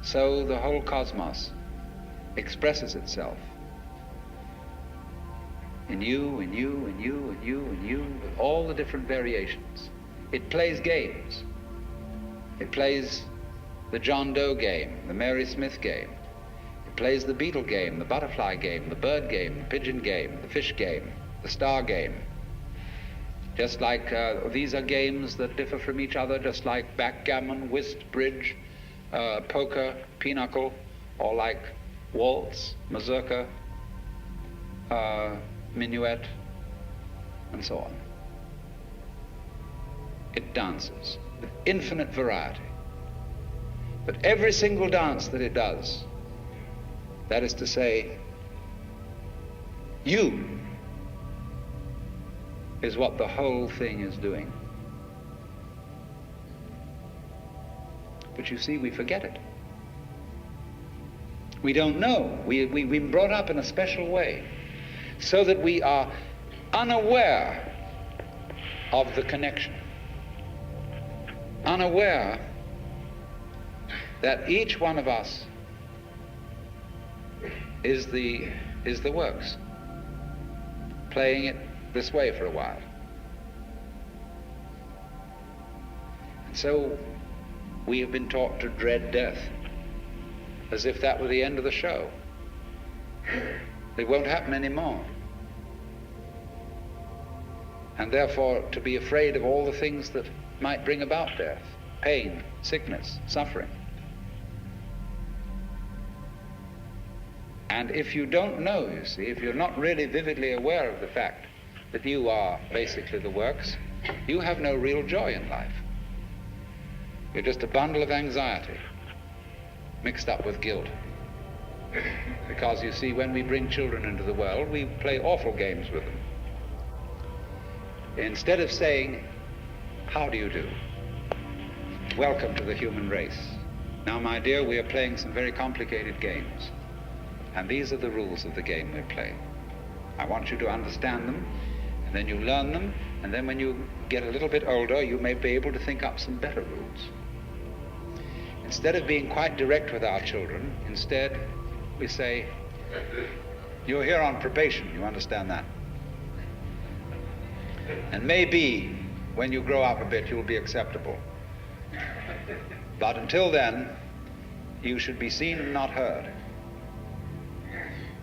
so the whole cosmos expresses itself in you, in you, in you, in you, in you, with all the different variations. It plays games. It plays the John Doe game, the Mary Smith game. It plays the beetle game, the butterfly game, the bird game, the pigeon game, the fish game, the star game. Just like these are games that differ from each other, just like backgammon, whist, bridge, poker, pinochle, or like waltz, mazurka, minuet, and so on. It dances with infinite variety. But every single dance that it does, that is to say, you is what the whole thing is doing. But you see, we forget it. We don't know. We've been brought up in a special way so that we are unaware of the connection, unaware that each one of us is the works, playing it this way for a while. And so we have been taught to dread death as if that were the end of the show. It won't happen anymore. And therefore to be afraid of all the things that might bring about death, pain, sickness, suffering. And if you don't know, you see, if you're not really vividly aware of the fact that you are basically the works, you have no real joy in life. You're just a bundle of anxiety mixed up with guilt. Because you see, when we bring children into the world, we play awful games with them. Instead of saying, how do you do? Welcome to the human race. Now, my dear, we are playing some very complicated games. And these are the rules of the game we play. I want you to understand them, and then you learn them, and then when you get a little bit older, you may be able to think up some better rules. Instead of being quite direct with our children, instead we say, you're here on probation, you understand that? And maybe when you grow up a bit, you'll be acceptable. But until then, you should be seen and not heard.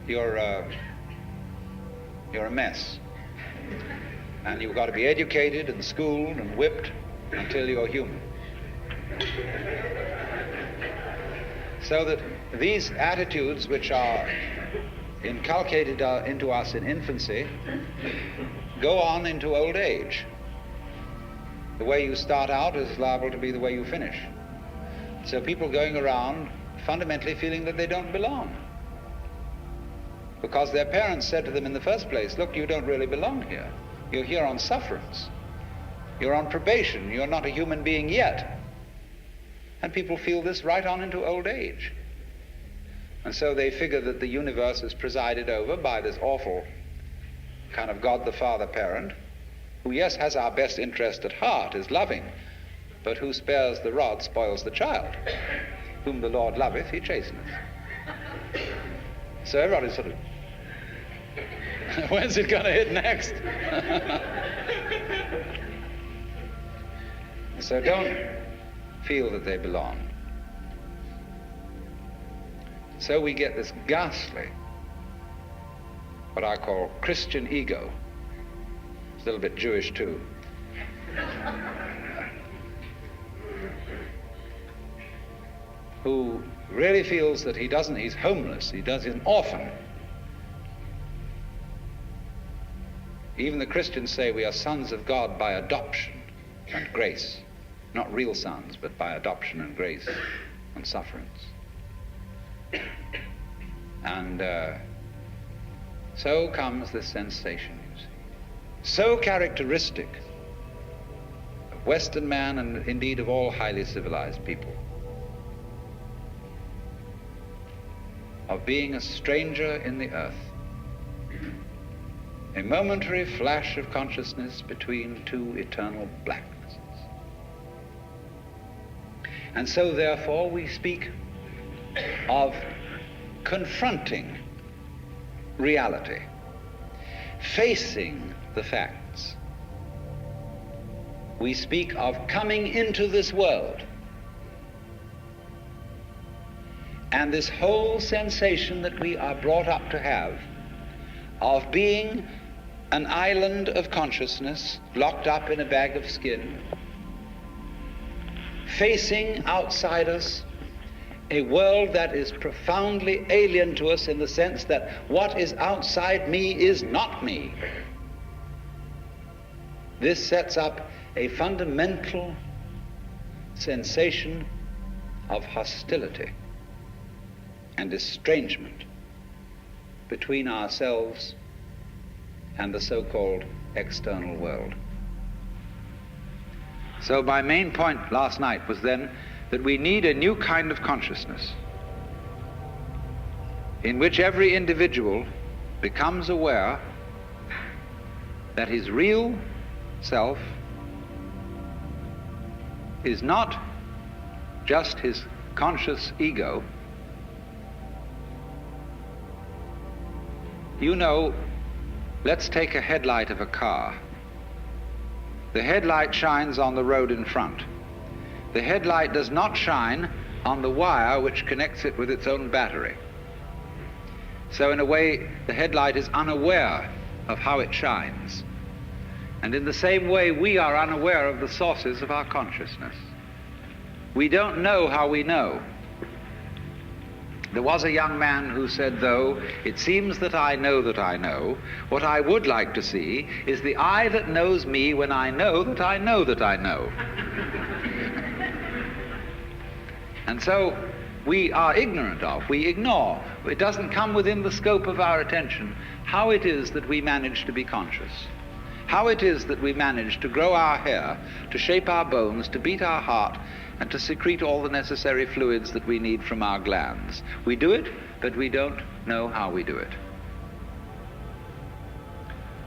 You're a mess. And you've got to be educated and schooled and whipped until you're human. So that these attitudes which are inculcated into us in infancy go on into old age. The way you start out is liable to be the way you finish. So people going around fundamentally feeling that they don't belong. Because their parents said to them in the first place, look, you don't really belong here. You're here on sufferance. You're on probation. You're not a human being yet. And people feel this right on into old age. And so they figure that the universe is presided over by this awful kind of God the Father parent, who, yes, has our best interest at heart, is loving, but who spares the rod spoils the child. Whom the Lord loveth, he chasteneth. So everybody's sort of, when's it going to hit next? So don't feel that they belong. So we get this ghastly, what I call Christian ego. It's a little bit Jewish too. Who really feels that he's homeless, he's an orphan. Even the Christians say we are sons of God by adoption and grace. Not real sons, but by adoption and grace and sufferance. And so comes this sensation, you see. So characteristic of Western man and indeed of all highly civilized people. Of being a stranger in the earth. A momentary flash of consciousness between two eternal blacknesses. And so therefore we speak of confronting reality, facing the facts. We speak of coming into this world. And this whole sensation that we are brought up to have of being an island of consciousness locked up in a bag of skin, facing outside us a world that is profoundly alien to us in the sense that what is outside me is not me. This sets up a fundamental sensation of hostility and estrangement between ourselves and the so-called external world. So my main point last night was then that we need a new kind of consciousness in which every individual becomes aware that his real self is not just his conscious ego. You know, let's take a headlight of a car. The headlight shines on the road in front. The headlight does not shine on the wire which connects it with its own battery. So in a way, the headlight is unaware of how it shines. And in the same way, we are unaware of the sources of our consciousness. We don't know how we know. There was a young man who said, though, it seems that I know, what I would like to see is the I that knows me when I know that I know that I know. And so we are ignorant of, we ignore, it doesn't come within the scope of our attention how it is that we manage to be conscious, how it is that we manage to grow our hair, to shape our bones, to beat our heart, and to secrete all the necessary fluids that we need from our glands. We do it, but we don't know how we do it.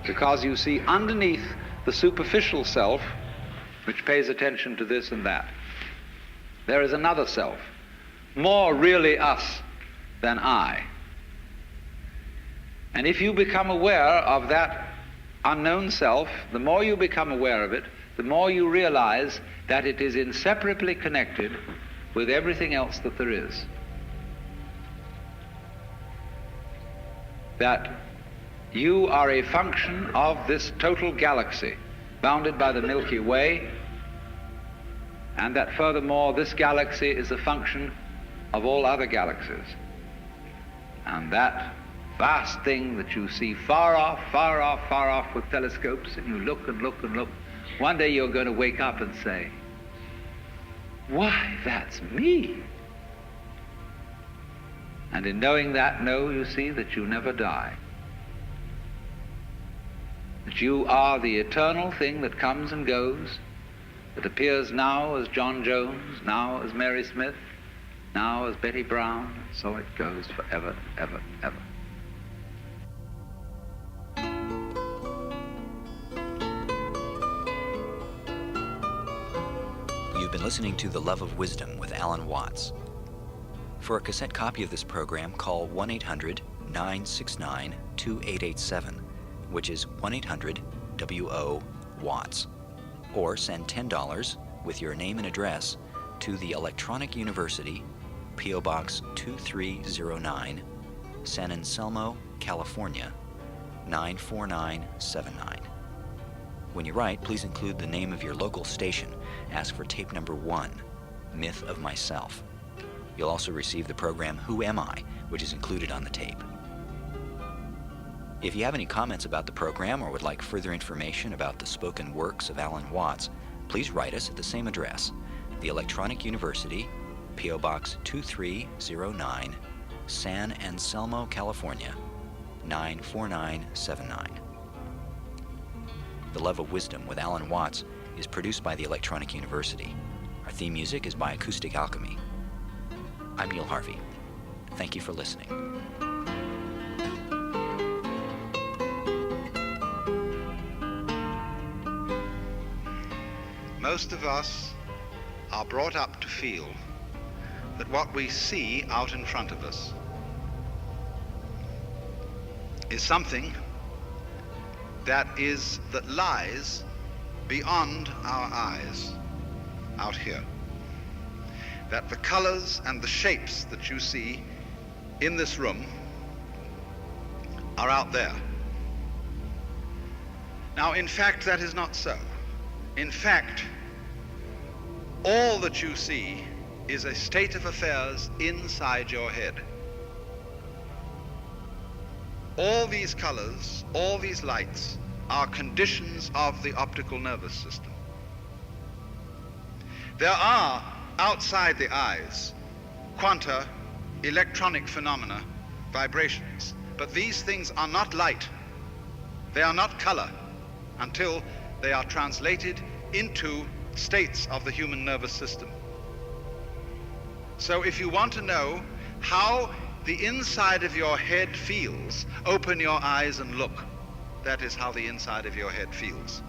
Because you see, underneath the superficial self, which pays attention to this and that, there is another self, more really us than I. And if you become aware of that unknown self, the more you become aware of it, the more you realize that it is inseparably connected with everything else that there is. That you are a function of this total galaxy bounded by the Milky Way, and that furthermore this galaxy is a function of all other galaxies. And that vast thing that you see far off with telescopes, and you look and look and look, one day you're going to wake up and say, why, that's me. And in knowing that, you see that you never die. That you are the eternal thing that comes and goes, that appears now as John Jones, now as Mary Smith, now as Betty Brown, and so it goes forever, ever, ever. You've been listening to The Love of Wisdom with Alan Watts. For a cassette copy of this program, call 1-800-969-2887, which is 1-800-WO-WATTS, or send $10 with your name and address to the Electronic University, P.O. Box 2309, San Anselmo, California, 94979. When you write, please include the name of your local station. Ask for tape number 1, Myth of Myself. You'll also receive the program Who Am I?, which is included on the tape. If you have any comments about the program or would like further information about the spoken works of Alan Watts, please write us at the same address, the Electronic University, P.O. Box 2309, San Anselmo, California, 94979. The Love of Wisdom with Alan Watts is produced by the Electronic University. Our theme music is by Acoustic Alchemy. I'm Neil Harvey. Thank you for listening. Most of us are brought up to feel that what we see out in front of us is something that lies beyond our eyes out here. That the colors and the shapes that you see in this room are out there. Now, in fact, that is not so. In fact, all that you see is a state of affairs inside your head. All these colors, all these lights are conditions of the optical nervous system. There are, outside the eyes, quanta, electronic phenomena, vibrations, but these things are not light. They are not color until they are translated into states of the human nervous system. So if you want to know how the inside of your head feels, open your eyes and look. That is how the inside of your head feels.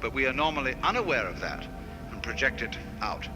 But we are normally unaware of that and project it out.